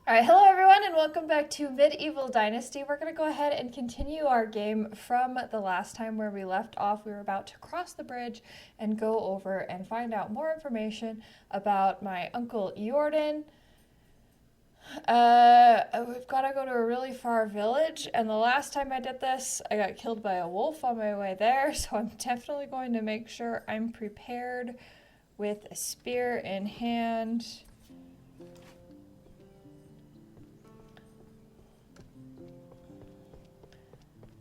Alright, hello everyone and welcome back to Medieval Dynasty. We're going to go ahead and continue our game from the last time where we left off. We were about to cross the bridge and go over and find out more information about my uncle Iordan. We've got to go to a really far village, and the last time I did this, I got killed by a wolf on my way there, so I'm definitely going to make sure I'm prepared with a spear in hand.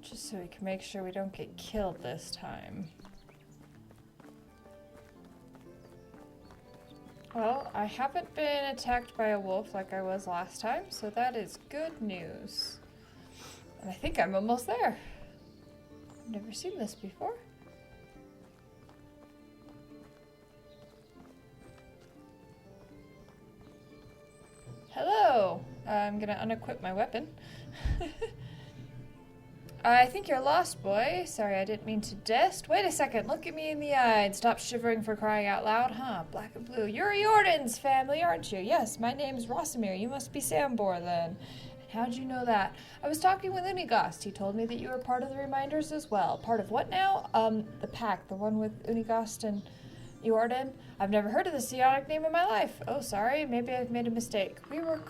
Just so we can make sure we don't get killed this time. Well, I haven't been attacked by a wolf like I was last time, so that is good news. And I think I'm almost there. I've never seen this before. Hello! I'm gonna unequip my weapon. I think you're lost, boy. Sorry, I didn't mean to jest. Wait a second, look at me in the eye and stop shivering for crying out loud. Huh, black and blue. You're Iordan's family, aren't you? Yes, my name's Rosamir. You must be Sambor, then. How'd you know that? I was talking with Unigast. He told me that you were part of the Reminders as well. Part of what now? The pack, the one with Unigast and Iordan. I've never heard of the psionic name in my life. Oh, sorry, maybe I've made a mistake. We were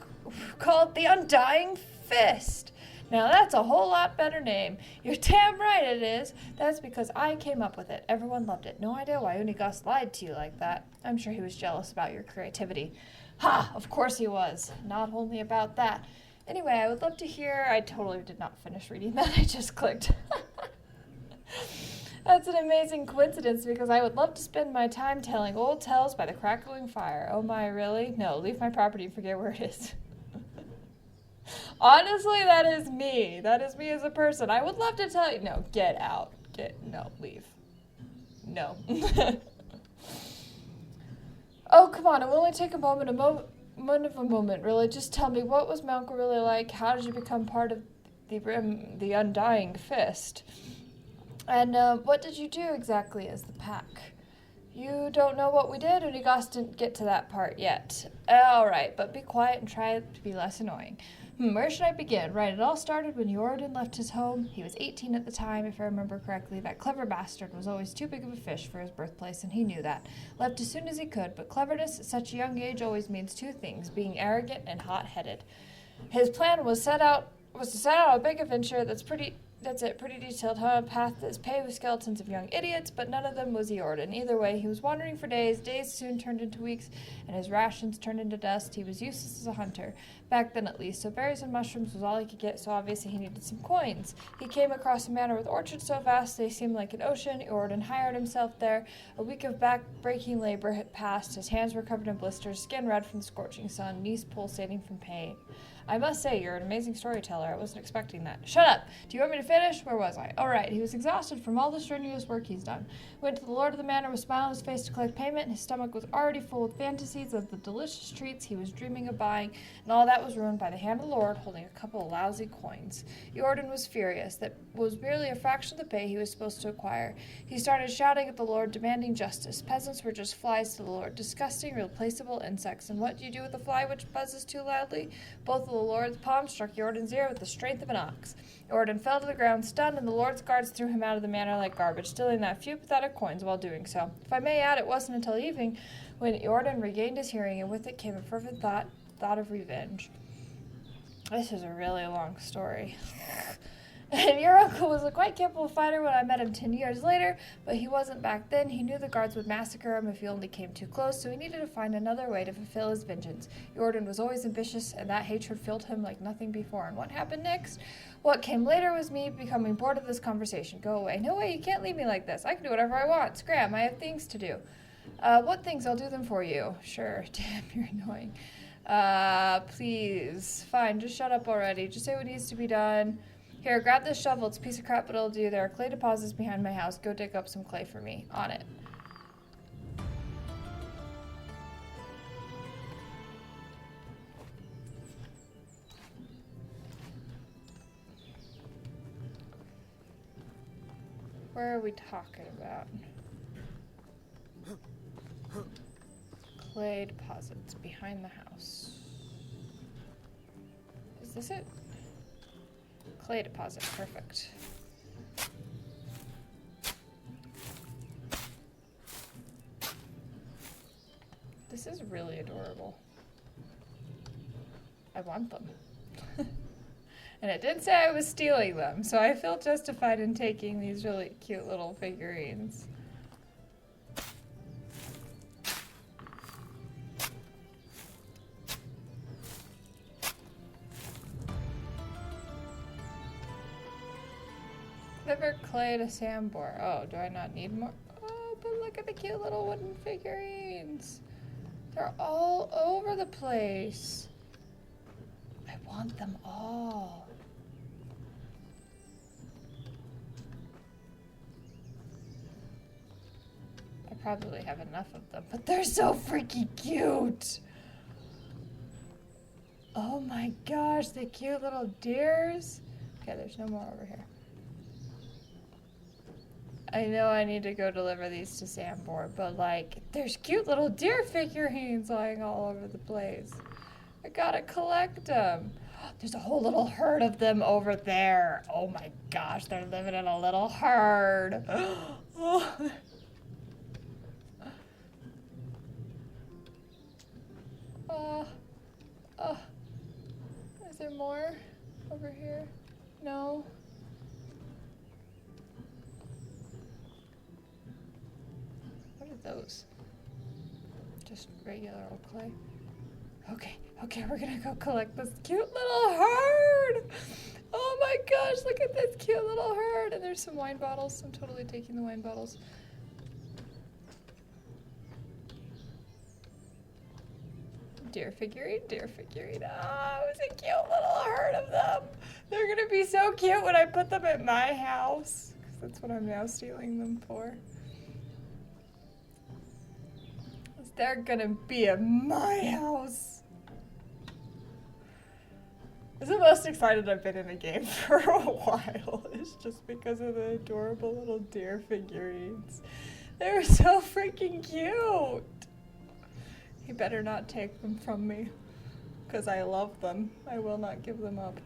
called the Undying Fist. Now that's a whole lot better name. You're damn right it is. That's because I came up with it. Everyone loved it. No idea why Unigast lied to you like that. I'm sure he was jealous about your creativity. Ha! Of course he was. Not only about that. Anyway, I would love to hear... I totally did not finish reading that. I just clicked. That's an amazing coincidence because I would love to spend my time telling old tales by the crackling fire. Oh my, really? No, leave my property and forget where it is. Honestly, that is me. That is me as a person. I would love to tell you. No, get out. No, leave. No. Oh, come on. It will only take a moment of a moment, really. Just tell me, what was my uncle really like? How did you become part of the Undying Fist? And what did you do exactly as the pack? You don't know what we did? Unigast didn't get to that part yet. Alright, but be quiet and try to be less annoying. Where should I begin? Right, it all started when Iordan left his home. He was 18 at the time, if I remember correctly. That clever bastard was always too big of a fish for his birthplace, and he knew that. Left as soon as he could, but cleverness at such a young age always means two things, being arrogant and hot-headed. His plan was to set out a big adventure pretty detailed, huh? A path that's paved with skeletons of young idiots, but none of them was Iordan. Either way, he was wandering for days. Days soon turned into weeks, and his rations turned into dust. He was useless as a hunter, back then at least, so berries and mushrooms was all he could get, so obviously he needed some coins. He came across a manor with orchards so vast they seemed like an ocean. Iordan hired himself there. A week of back-breaking labor had passed. His hands were covered in blisters, skin red from the scorching sun, knees pulsating from pain. I must say, you're an amazing storyteller. I wasn't expecting that. Shut up! Do you want me to finish? Where was I? All right, he was exhausted from all the strenuous work he's done. Went to the lord of the manor with a smile on his face to collect payment, and his stomach was already full with fantasies of the delicious treats he was dreaming of buying, and all that was ruined by the hand of the lord holding a couple of lousy coins. Iordan was furious. That was merely a fraction of the pay he was supposed to acquire. He started shouting at the lord, demanding justice. Peasants were just flies to the lord, disgusting, replaceable insects. And what do you do with a fly which buzzes too loudly? Both of the lord's palms struck Iordan's ear with the strength of an ox. Iordan fell to the ground, stunned, and the lord's guards threw him out of the manor like garbage, stealing that few pathetic coins while doing so. If I may add, it wasn't until evening when Iordan regained his hearing, and with it came a fervent thought of revenge. This is a really long story. And your uncle was a quite capable fighter when I met him 10 years later, but he wasn't back then. He knew the guards would massacre him if he only came too close, so he needed to find another way to fulfill his vengeance. Iordan was always ambitious, and that hatred filled him like nothing before. And what happened next? What came later was me becoming bored of this conversation. Go away. No way, you can't leave me like this. I can do whatever I want. Scram, I have things to do. What things? I'll do them for you. Sure. Damn, you're annoying. Please. Fine, just shut up already. Just say what needs to be done. Here, grab this shovel. It's a piece of crap, but it'll do. There are clay deposits behind my house. Go dig up some clay for me. On it. Where are we talking about? Clay deposits behind the house. this it? Clay deposit, perfect. This is really adorable. I want them. And it did say I was stealing them, so I feel justified in taking these really cute little figurines. Never clayed a Sambor. Oh, do I not need more? Oh, but look at the cute little wooden figurines. They're all over the place. I want them all. I probably have enough of them, but they're so freaking cute. Oh my gosh, the cute little deers. Okay, there's no more over here. I know I need to go deliver these to Sambor, but like, there's cute little deer figurines lying all over the place. I gotta collect them. There's a whole little herd of them over there. Oh my gosh, they're living in a little herd. Oh. Is there more over here? No. What are those? Just regular old clay. Okay, we're gonna go collect this cute little herd. Oh my gosh, look at this cute little herd. And there's some wine bottles. I'm totally taking the wine bottles. Deer figurine. Oh, it was a cute little herd of them. They're gonna be so cute when I put them at my house, because that's what I'm now stealing them for. They're gonna be at my house. This is the most excited I've been in a game for a while. It's just because of the adorable little deer figurines. They're so freaking cute. He better not take them from me, because I love them. I will not give them up.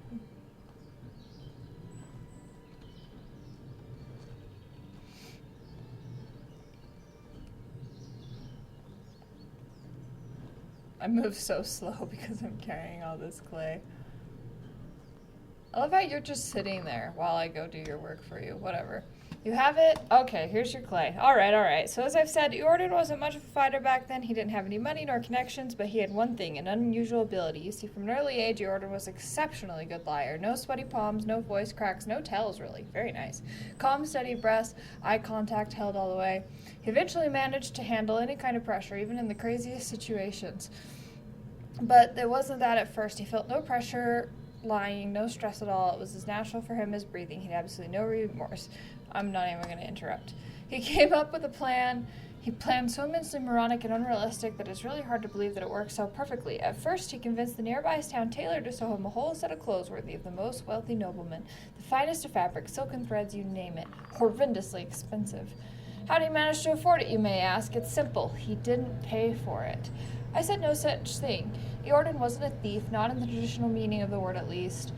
I move so slow because I'm carrying all this clay. I love how you're just sitting there while I go do your work for you. Whatever. You have it? Okay, here's your clay. Alright. So as I've said, Iordan wasn't much of a fighter back then. He didn't have any money nor connections, but he had one thing, an unusual ability. You see, from an early age, Iordan was an exceptionally good liar. No sweaty palms, no voice cracks, no tells, really. Very nice. Calm, steady breaths, eye contact held all the way. He eventually managed to handle any kind of pressure, even in the craziest situations. But it wasn't that at first. He felt no pressure lying, no stress at all. It was as natural for him as breathing. He had absolutely no remorse. I'm not even going to interrupt. He came up with a plan. He planned so immensely moronic and unrealistic that it's really hard to believe that it worked so perfectly. At first, he convinced the nearby town tailor to sew him a whole set of clothes worthy of the most wealthy nobleman. The finest of fabric, silken threads, you name it. Horrendously expensive. How did he manage to afford it, you may ask? It's simple. He didn't pay for it. I said no such thing. Iordan wasn't a thief, not in the traditional meaning of the word at least.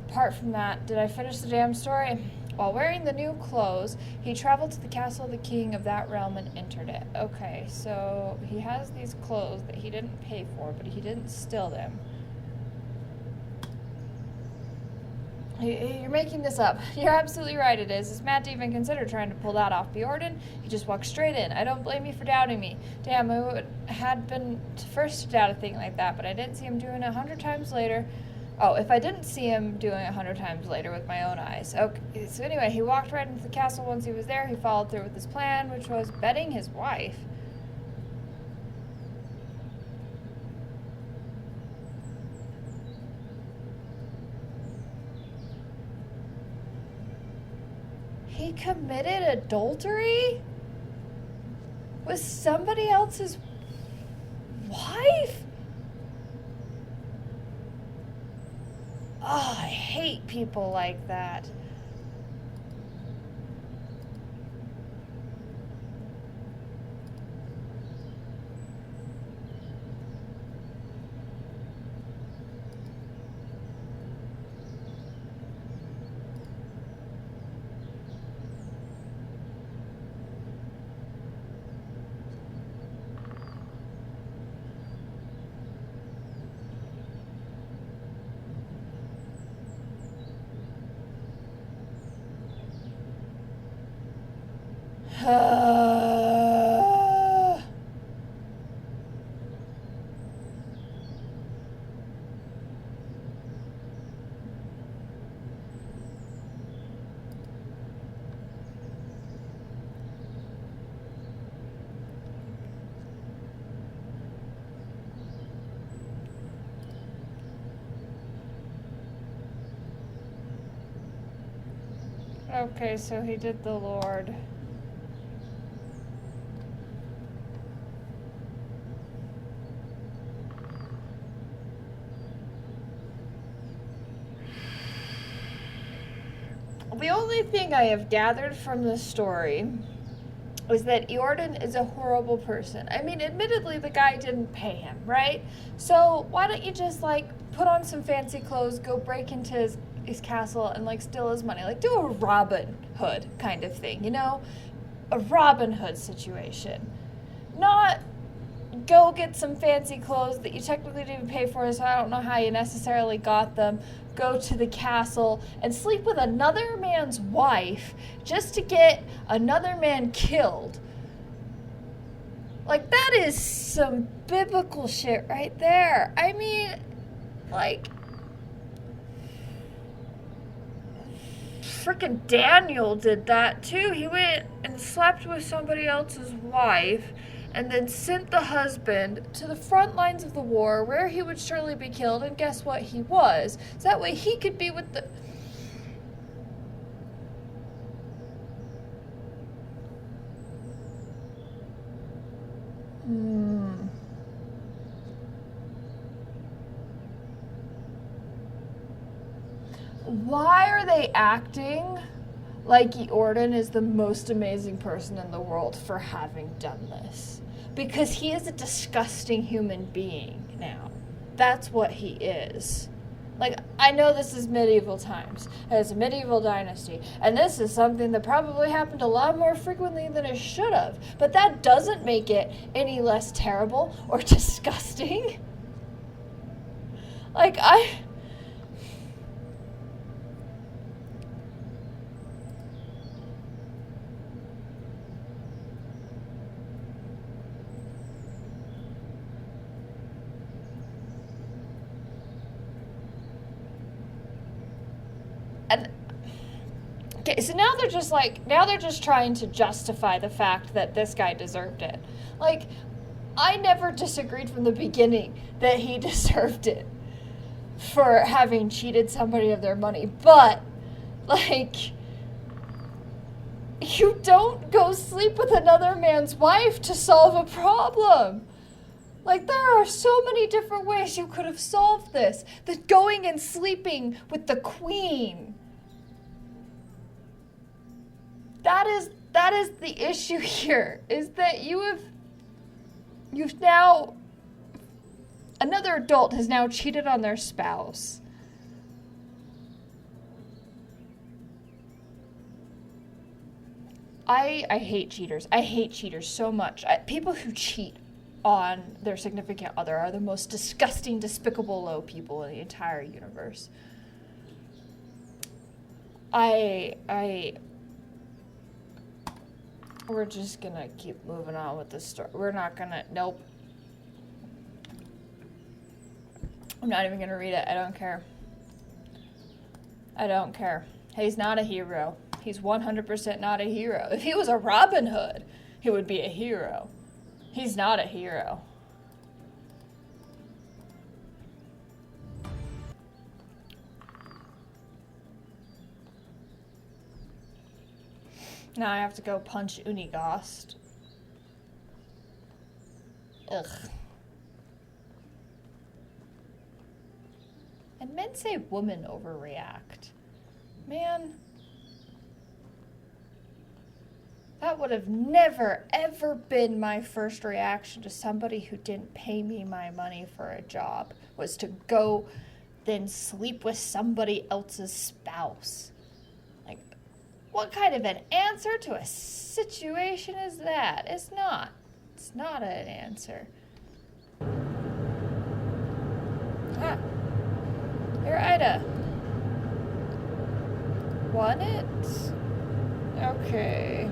Apart from that, did I finish the damn story? While wearing the new clothes, he traveled to the castle of the king of that realm and entered it. Okay, so he has these clothes that he didn't pay for, but he didn't steal them. You're making this up. You're absolutely right, it is. It's mad to even consider trying to pull that off. Iordan, he just walked straight in. I don't blame you for doubting me. Damn, had been first to doubt a thing like that, but I didn't see him doing it 100 times later. Oh, if I didn't see him doing it 100 times later with my own eyes. Okay, so anyway, he walked right into the castle once he was there. He followed through with his plan, which was betting his wife. He committed adultery with somebody else's wife? Oh, I hate people like that. Okay, so he did the Lord. The only thing I have gathered from this story is that Iordan is a horrible person. I mean, admittedly, the guy didn't pay him, right? So why don't you just, like, put on some fancy clothes, go break into his castle and, like, steal his money? Like, do a Robin Hood kind of thing, you know? A Robin Hood situation. Not go get some fancy clothes that you technically didn't pay for, so I don't know how you necessarily got them. Go to the castle and sleep with another man's wife just to get another man killed. Like, that is some biblical shit right there. I mean, like, freaking Daniel did that too. He went and slept with somebody else's wife and then sent the husband to the front lines of the war where he would surely be killed, and guess what? He was. So that way he could be with the... Why are they acting like Iordan is the most amazing person in the world for having done this? Because he is a disgusting human being now. That's what he is. Like, I know this is medieval times, and it's a medieval dynasty, and this is something that probably happened a lot more frequently than it should have, but that doesn't make it any less terrible or disgusting. Like, And okay, so now they're just trying to justify the fact that this guy deserved it. Like, I never disagreed from the beginning that he deserved it for having cheated somebody of their money, but, like, you don't go sleep with another man's wife to solve a problem. Like, there are so many different ways you could have solved this. That going and sleeping with the queen. That is the issue here, is that you've now, another adult has now cheated on their spouse. I hate cheaters. I hate cheaters so much. People who cheat on their significant other are the most disgusting, despicable, low people in the entire universe. We're just gonna keep moving on with this story. We're not gonna, nope. I'm not even gonna read it. I don't care. I don't care. He's not a hero. He's 100% not a hero. If he was a Robin Hood, he would be a hero. He's not a hero. Now I have to go punch Unigast. Ugh. And men say women overreact. Man. That would have never, ever been my first reaction to somebody who didn't pay me my money for a job, was to go then sleep with somebody else's spouse. Like, what kind of an answer to a situation is that? It's not. It's not an answer. Ah. Here, Ida. Want it? Okay.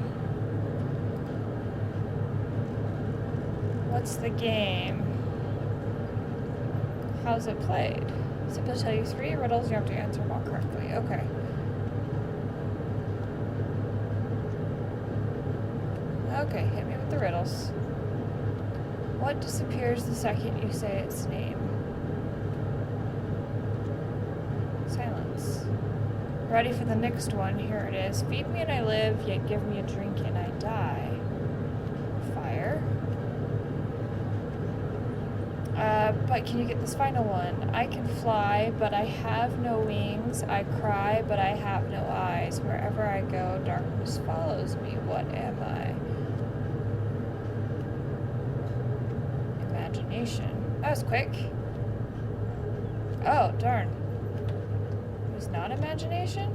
What's the game? How's it played? Simply tell you 3 riddles, you have to answer them all correctly. Okay. Okay, hit me with the riddles. What disappears the second you say its name? Silence. Ready for the next one? Here it is. Feed me and I live, yet give me a drink and I die. Fire. But can you get this final one? I can fly, but I have no wings. I cry, but I have no eyes. Wherever I go, darkness follows me. What am I? Imagination. That was quick. Oh, darn. It was not imagination?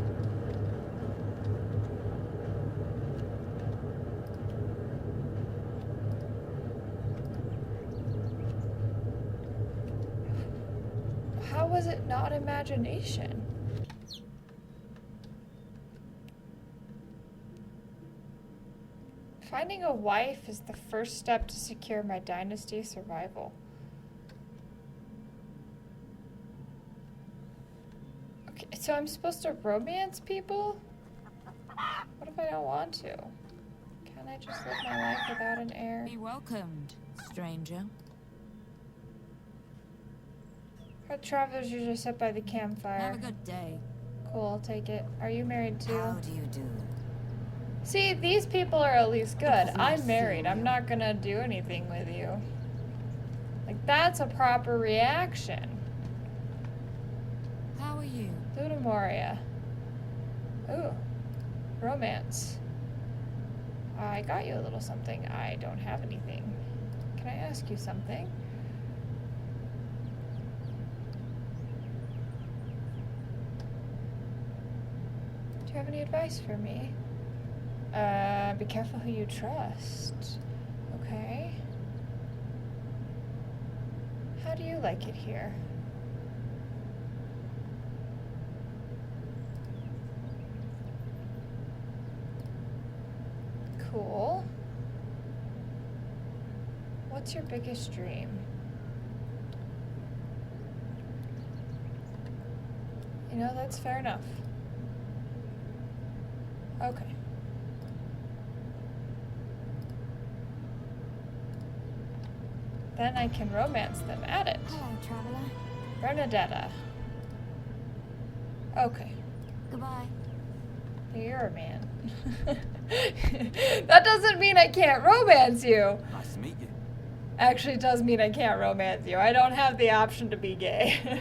How was it not imagination? Finding a wife is the first step to secure my dynasty survival. Okay, so I'm supposed to romance people? What if I don't want to? Can I just live my life without an heir? Be welcomed, stranger. Our travelers usually sit by the campfire. Have a good day. Cool, I'll take it. Are you married too? How do you do? See, these people are at least good. I'm married. I'm not gonna do anything with you. Like, that's a proper reaction. How are you? Luna Moria. Ooh. Romance. I got you a little something. I don't have anything. Can I ask you something? Do you have any advice for me? Be careful who you trust. Okay. How do you like it here? Cool. What's your biggest dream? You know, that's fair enough. Okay. Then I can romance them at it. Hello, traveler. Bernadetta. Okay. Goodbye. You're a man. That doesn't mean I can't romance you. Nice to meet you. Actually, it does mean I can't romance you. I don't have the option to be gay.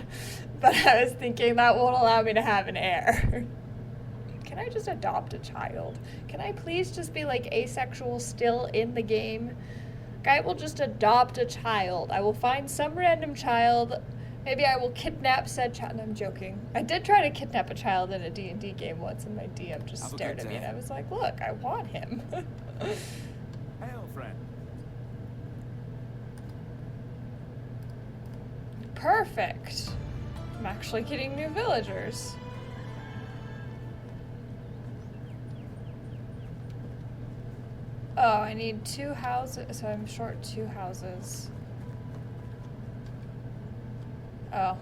But I was thinking that won't allow me to have an heir. Can I just adopt a child? Can I please just be like asexual still in the game? I will just adopt a child. I will find some random child. Maybe I will kidnap said child. No, I'm joking. I did try to kidnap a child in a D&D game once, and my DM just stared at me, and I was like, look, I want him. Hail, friend. Perfect. I'm actually getting new villagers. Oh, I need 2 houses, so I'm short 2 houses. Oh.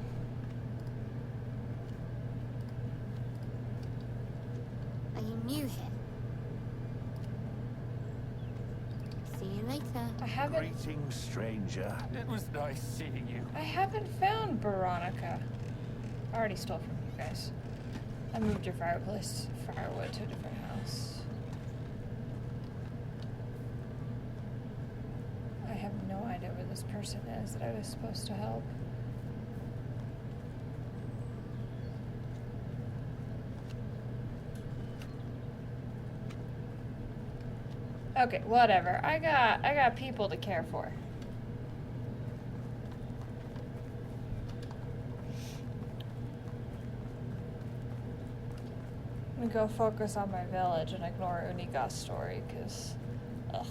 Are you new here? See you later. I haven't... Greetings, stranger. It was nice seeing you. I haven't found Veronica. I already stole from you guys. I moved your firewood to a different house. I have no idea where this person is that I was supposed to help. Okay, whatever. I got people to care for. I'm gonna go focus on my village and ignore Uniga's story, because, ugh.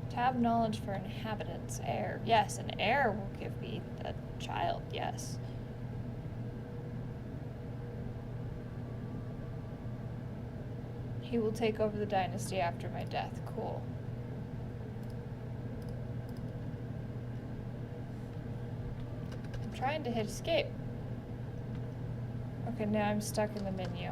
Tab knowledge for inhabitants. Heir. Yes, an heir will give me a child, yes. He will take over the dynasty after my death. Cool. trying to hit escape. Okay, now I'm stuck in the menu.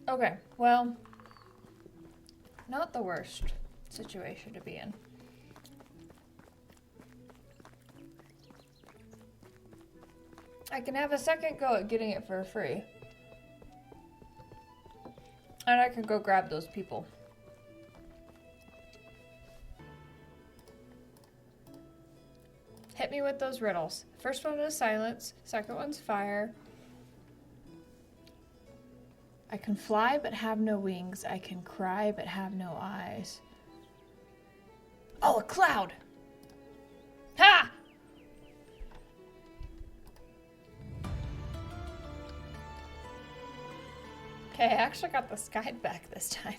Okay, well, not the worst situation to be in. I can have a second go at getting it for free. And I can go grab those people. Hit me with those riddles. First one is silence, second one's fire. I can fly but have no wings. I can cry but have no eyes. Oh, a cloud! Ha! Okay, I actually got the sky back this time.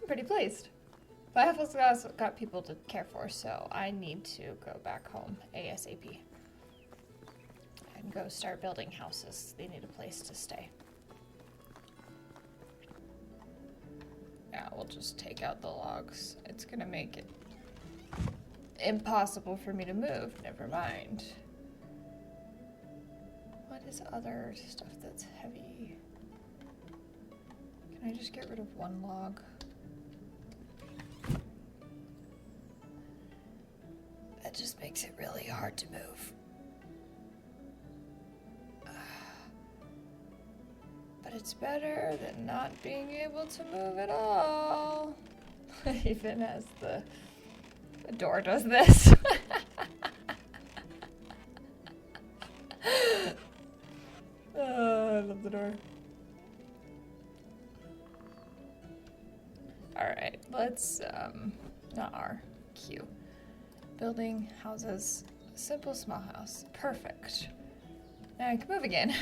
I'm pretty pleased. But I've also got people to care for, so I need to go back home ASAP. And go start building houses. They need a place to stay. Yeah, we'll just take out the logs. It's gonna make it impossible for me to move. Never mind. What is other stuff that's heavy? Can I just get rid of one log? That just makes it really hard to move. But it's better than not being able to move at all. Even as the door does this. Oh, I love the door. Alright, let's, not R, Q. Building houses, simple small house. Perfect. Now I can move again.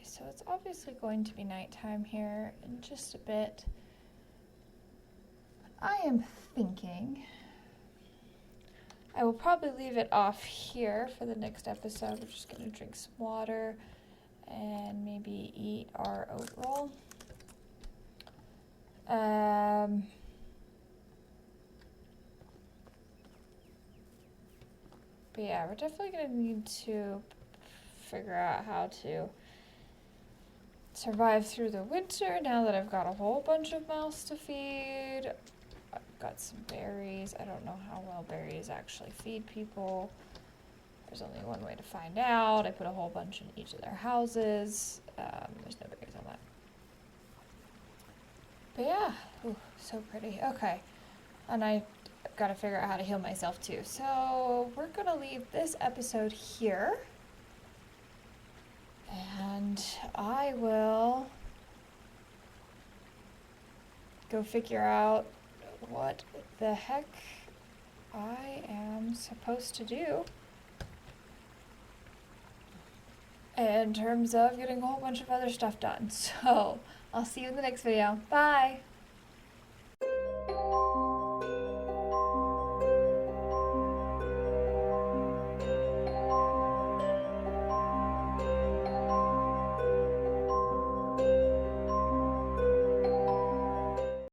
So it's obviously going to be nighttime here in just a bit. I am thinking I will probably leave it off here for the next episode. We're just going to drink some water and maybe eat our oat roll. But yeah, we're definitely going to need to figure out how to survive through the winter now that I've got a whole bunch of mouths to feed. I've got some berries. I don't know how well berries actually feed people. There's only one way to find out. I put a whole bunch in each of their houses. There's no berries on that. But yeah, ooh, so pretty. Okay, and I've got to figure out how to heal myself too. So we're gonna leave this episode here. And I will go figure out what the heck I am supposed to do in terms of getting a whole bunch of other stuff done. So I'll see you in the next video. Bye!